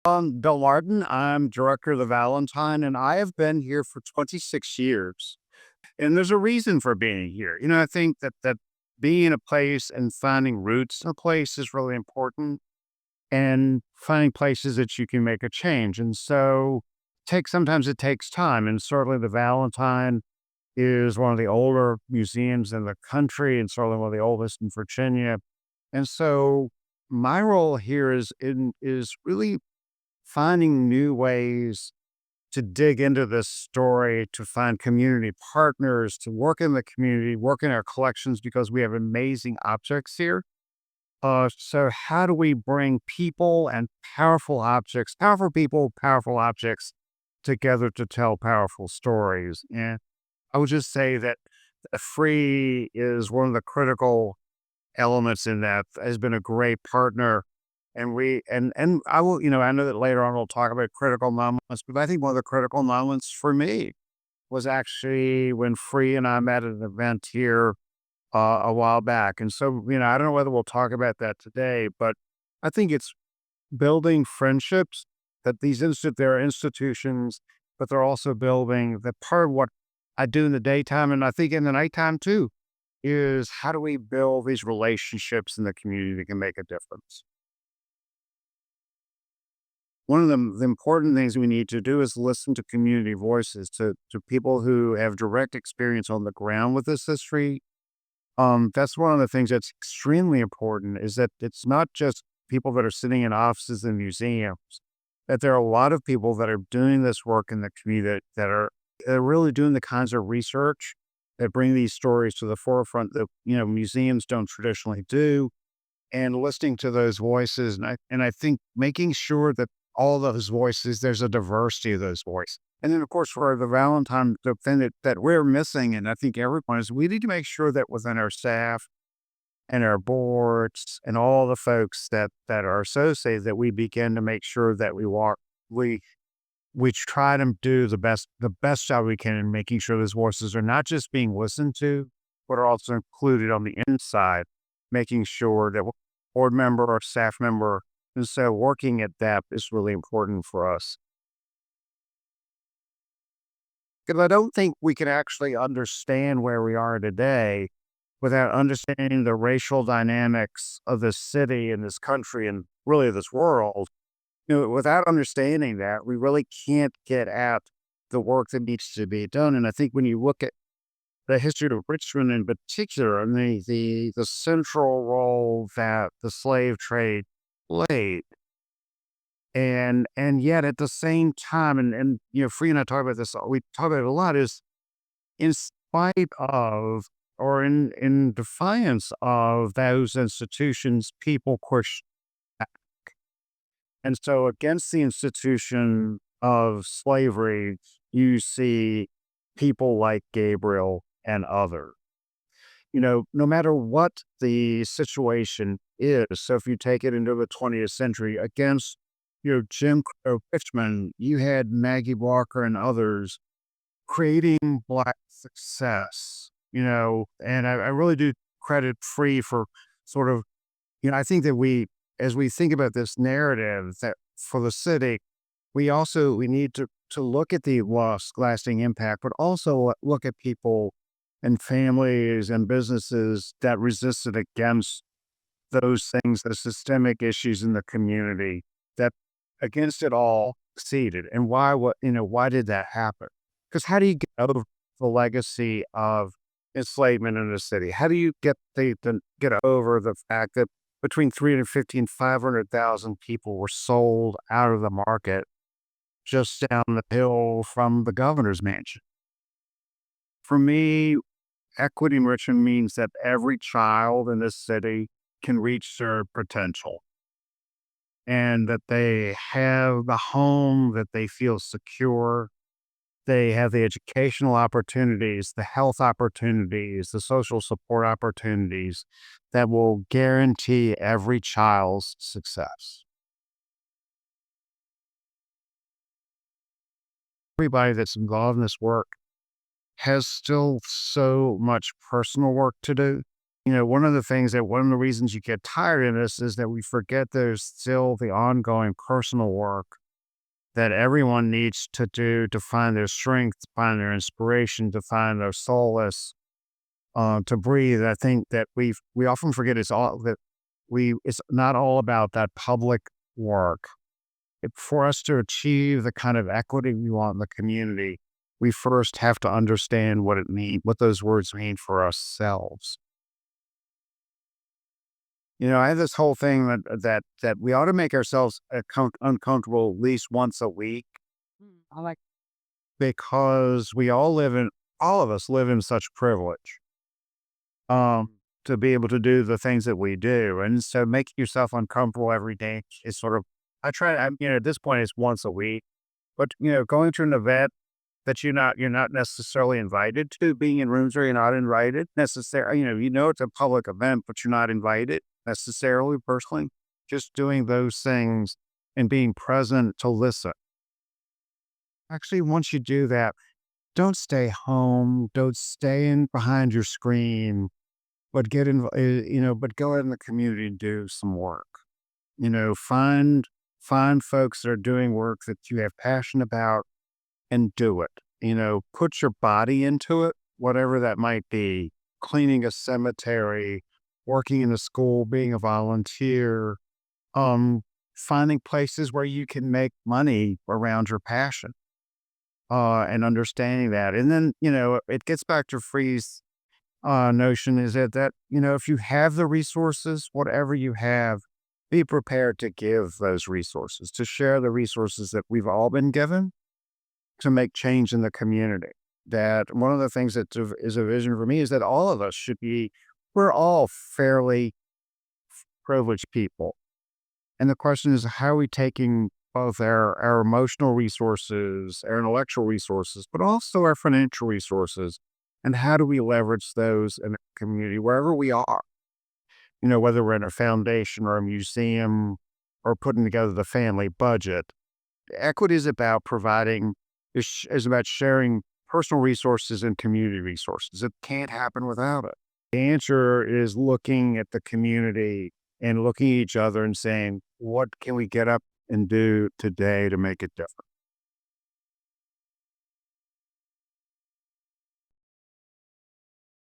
Bill Martin. I'm director of the Valentine, and I have been here for 26 years. And there's a reason for being here. I think that being in a place and finding roots in a place is really important, and finding places that you can make a change. And so, sometimes it takes time. And certainly, the Valentine is one of the older museums in the country, and certainly one of the oldest in Virginia. And so, my role here is really finding new ways to dig into this story, to find community partners, to work in the community, work in our collections because we have amazing objects here. So how do we bring people and powerful people, powerful objects together to tell powerful stories? And I would just say that free is one of the critical elements in that, has been a great partner. And I will, I know that later on we'll talk about critical moments, but I think one of the critical moments for me was actually when Free and I met at an event here a while back. And so, I don't know whether we'll talk about that today, but I think it's building friendships, that they're institutions, but they're also building the part of what I do in the daytime. And I think in the nighttime too, is how do we build these relationships in the community that can make a difference? One of the important things we need to do is listen to community voices, to people who have direct experience on the ground with this history. That's one of the things that's extremely important, is that it's not just people that are sitting in offices and museums, that there are a lot of people that are doing this work in the community that are really doing the kinds of research that bring these stories to the forefront that, museums don't traditionally do, and listening to those voices. And I think making sure that all those voices, there's a diversity of those voices. And then, of course, for the Valentine, the thing that we're missing, and I think everyone is, we need to make sure that within our staff and our boards and all the folks that are associated, that we begin to make sure that we try to do the best job we can in making sure those voices are not just being listened to, but are also included on the inside, making sure that board member or staff member, and so working at that is really important for us. Because I don't think we can actually understand where we are today without understanding the racial dynamics of this city and this country and really this world. Without understanding that, we really can't get at the work that needs to be done. And I think when you look at the history of Richmond in particular, and the central role that the slave trade played, and yet at the same time, and Free and I talk about this, we talk about it a lot, is in spite of, or in defiance of those institutions, people push back. And so against the institution of slavery, you see people like Gabriel and others. No matter what the situation is, so if you take it into the 20th century against, Jim Crow Richmond, you had Maggie Walker and others creating Black success, and I really do credit Free for sort of, I think that as we think about this narrative that for the city, we need to look at the lasting impact, but also look at people and families and businesses that resisted against those things, the systemic issues in the community that against it all succeeded. And why did that happen? Because how do you get over the legacy of enslavement in the city? How do you get over the fact that between 350 and 500,000 people were sold out of the market just down the hill from the governor's mansion? For me, equity enrichment means that every child in this city can reach their potential, and that they have the home, that they feel secure, they have the educational opportunities, the health opportunities, the social support opportunities that will guarantee every child's success. Everybody that's involved in this work has still so much personal work to do. one of the things that one of the reasons you get tired in this is that we forget there's still the ongoing personal work that everyone needs to do to find their strength, to find their inspiration, to find their solace, to breathe. I think that we often forget it's not all about that public work. For us to achieve the kind of equity we want in the community, we first have to understand what those words mean for ourselves. I have this whole thing that we ought to make ourselves uncomfortable at least once a week. I like because all of us live in such privilege, um, to be able to do the things that we do, and so making yourself uncomfortable every day is sort of. At this point, it's once a week, but going to an event that you're not necessarily invited to, being in rooms where you're not invited necessarily. It's a public event, but you're not invited necessarily personally. Just doing those things and being present to listen. Actually, once you do that, don't stay home. Don't stay in behind your screen, but but go out in the community and do some work. Find folks that are doing work that you have passion about and do it. Put your body into it, whatever that might be. Cleaning a cemetery, working in a school, being a volunteer, um, finding places where you can make money around your passion, and understanding that. And then, it gets back to Free's notion is that if you have the resources, whatever you have, be prepared to give those resources, to share the resources that we've all been given to make change in the community. That one of the things that is a vision for me is that all of us we're all fairly privileged people. And the question is, how are we taking both our emotional resources, our intellectual resources, but also our financial resources, and how do we leverage those in the community wherever we are? Whether we're in a foundation or a museum or putting together the family budget. Equity is about is about sharing personal resources and community resources. It can't happen without it. The answer is looking at the community and looking at each other and saying, what can we get up and do today to make it different?